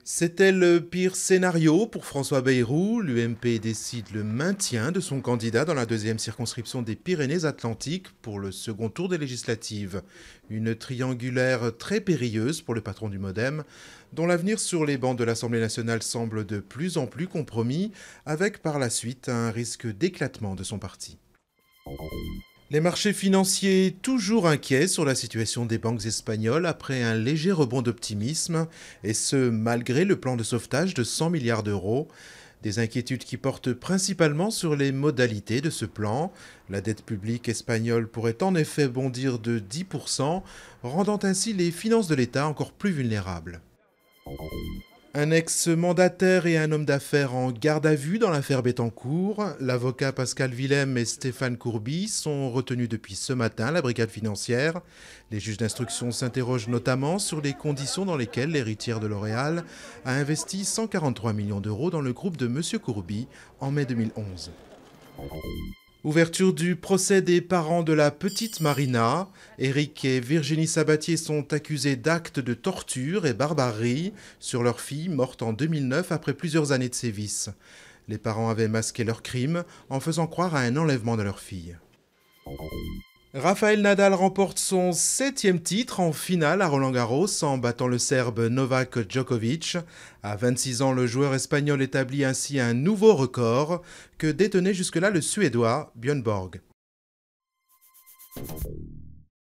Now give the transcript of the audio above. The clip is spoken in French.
C'était le pire scénario pour François Bayrou. L'UMP décide le maintien de son candidat dans la deuxième circonscription des Pyrénées-Atlantiques pour le second tour des législatives. Une triangulaire très périlleuse pour le patron du MoDem, dont l'avenir sur les bancs de l'Assemblée nationale semble de plus en plus compromis, avec par la suite un risque d'éclatement de son parti. Les marchés financiers toujours inquiets sur la situation des banques espagnoles après un léger rebond d'optimisme, et ce malgré le plan de sauvetage de 100 milliards d'euros. Des inquiétudes qui portent principalement sur les modalités de ce plan. La dette publique espagnole pourrait en effet bondir de 10%, rendant ainsi les finances de l'État encore plus vulnérables. Un ex-mandataire et un homme d'affaires en garde à vue dans l'affaire Bettencourt. L'avocat Pascal Willem et Stéphane Courby sont retenus depuis ce matin à la brigade financière. Les juges d'instruction s'interrogent notamment sur les conditions dans lesquelles l'héritière de L'Oréal a investi 143 millions d'euros dans le groupe de M. Courby en mai 2011. Ouverture du procès des parents de la petite Marina. Éric et Virginie Sabatier sont accusés d'actes de torture et barbarie sur leur fille morte en 2009 après plusieurs années de sévices. Les parents avaient masqué leurs crimes en faisant croire à un enlèvement de leur fille. Rafael Nadal remporte son 7e titre en finale à Roland-Garros en battant le Serbe Novak Djokovic. À 26 ans, le joueur espagnol établit ainsi un nouveau record que détenait jusque-là le Suédois Björn Borg.